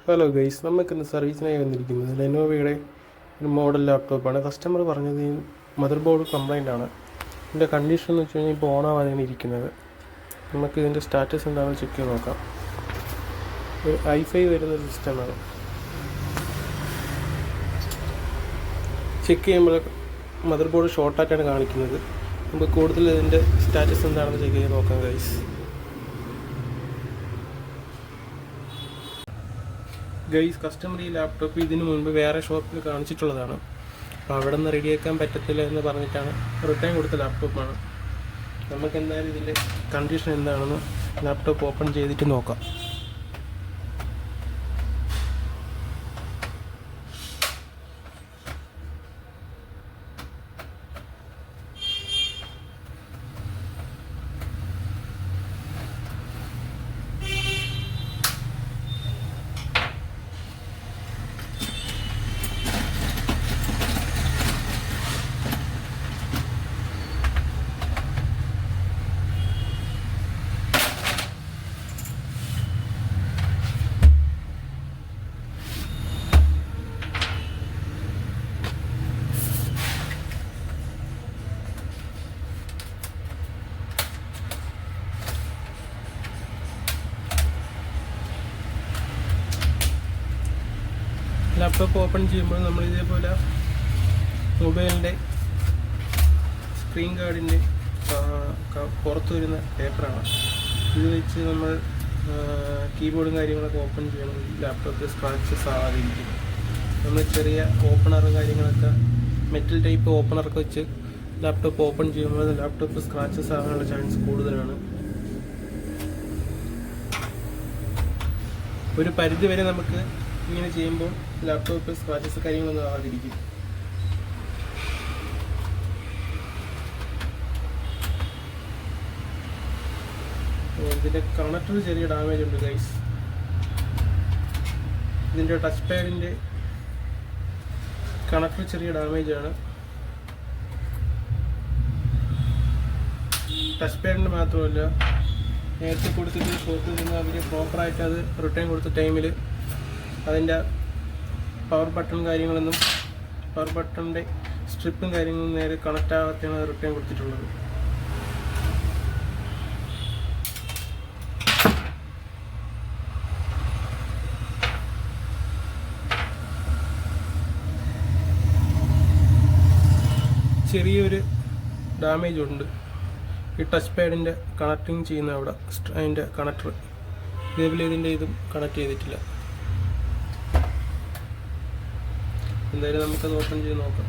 Hello guys, നമുക്കിന്ന് സർവീസിനായി വന്നിരിക്കുന്നത് ലെനോവയുടെ ഒരു മോഡൽ ലാപ്ടോപ്പാണ്. കസ്റ്റമർ പറഞ്ഞത് മദർ ബോർഡ് കംപ്ലൈൻ്റ് ആണ്. ഇതിൻ്റെ കണ്ടീഷൻ എന്ന് വെച്ച് കഴിഞ്ഞാൽ ഇപ്പോൾ ഓണാവാനാണ് ഇരിക്കുന്നത്. നമുക്ക് ഇതിൻ്റെ സ്റ്റാറ്റസ് എന്താണെന്ന് ചെക്ക് ചെയ്ത് നോക്കാം. ഒരു i5 വരുന്നൊരു സിസ്റ്റമാണ്. ചെക്ക് ചെയ്യുമ്പോൾ മദർ ബോർഡ് ഷോർട്ടായിട്ടാണ് കാണിക്കുന്നത്. നമുക്ക് കൂടുതൽ ഇതിൻ്റെ സ്റ്റാറ്റസ് എന്താണെന്ന് ചെക്ക് ചെയ്ത് നോക്കാം ഗൈസ്. കസ്റ്റമർ ഈ ലാപ്ടോപ്പ് ഇതിനു മുൻപ് വേറെ ഷോപ്പിൽ കാണിച്ചിട്ടുള്ളതാണ്. അപ്പോൾ അവിടെ നിന്ന് റെഡിയാക്കാൻ പറ്റത്തില്ല എന്ന് പറഞ്ഞിട്ടാണ് റിട്ടേൺ കൊടുത്ത ലാപ്ടോപ്പാണ്. നമുക്ക് എന്തായാലും ഇതിൻ്റെ കണ്ടീഷൻ എന്താണെന്ന് ലാപ്ടോപ്പ് ഓപ്പൺ ചെയ്തിട്ട് നോക്കാം. ലാപ്ടോപ്പ് ഓപ്പൺ ചെയ്യുമ്പോൾ നമ്മൾ ഇതേപോലെ മൊബൈലിൻ്റെ സ്ക്രീൻ ഗാർഡിൻ്റെ പുറത്ത് വരുന്ന പേപ്പറാണ്. ഇത് വെച്ച് നമ്മൾ കീബോർഡും കാര്യങ്ങളൊക്കെ ഓപ്പൺ ചെയ്യണം. ലാപ്ടോപ്പിൽ സ്ക്രാച്ചസ് ആവാതിരിക്കും. നമ്മൾ ചെറിയ ഓപ്പണറും കാര്യങ്ങളൊക്കെ മെറ്റൽ ടൈപ്പ് ഓപ്പണറൊക്കെ വെച്ച് ലാപ്ടോപ്പ് ഓപ്പൺ ചെയ്യുമ്പോൾ ലാപ്ടോപ്പ് സ്ക്രാച്ചസ് ആവാനുള്ള ചാൻസ് കൂടുതലാണ്. ഒരു പരിധി വരെ നമുക്ക് ഇങ്ങനെ ചെയ്യുമ്പോൾ ലാപ്ടോപ്പ് സ്ക്രാച്ചസ് കാര്യങ്ങളൊന്നും ആവാതിരിക്കും. ഇതിൻ്റെ കണക്ടർ ചെറിയ ഡാമേജ് ഉണ്ട് ഗൈസ്. ഇതിൻ്റെ ടച്ച് പാഡിൻ്റെ കണക്ടർ ചെറിയ ഡാമേജ് ആണ്. ടച്ച് പാഡിൻ്റെ മാത്രമല്ല, നേരത്തെ കൊടുത്തിട്ട് ഷോപ്പിൽ നിന്ന് അവർ പ്രോപ്പറായിട്ട് അത് റിട്ടേൺ കൊടുത്ത ടൈമിൽ അതിൻ്റെ പവർ ബട്ടണിൻ്റെ സ്ട്രിപ്പും കാര്യങ്ങളും നേരെ കണക്റ്റ് ആവാത്തെയാണ് റിട്ടേൺ കൊടുത്തിട്ടുള്ളത്. ചെറിയൊരു ഡാമേജ് ഉണ്ട് ഈ ടച്ച് പാഡിൻ്റെ കണക്റ്റിങ് ചെയ്യുന്ന അവിടെ. അതിൻ്റെ കണക്ടർ ഇതേപോലെ ഇതിൻ്റെ ഇതും കണക്ട് ചെയ്തിട്ടില്ല. എന്തായാലും നമുക്കത് ഓപ്പൺ ചെയ്ത് നോക്കാം.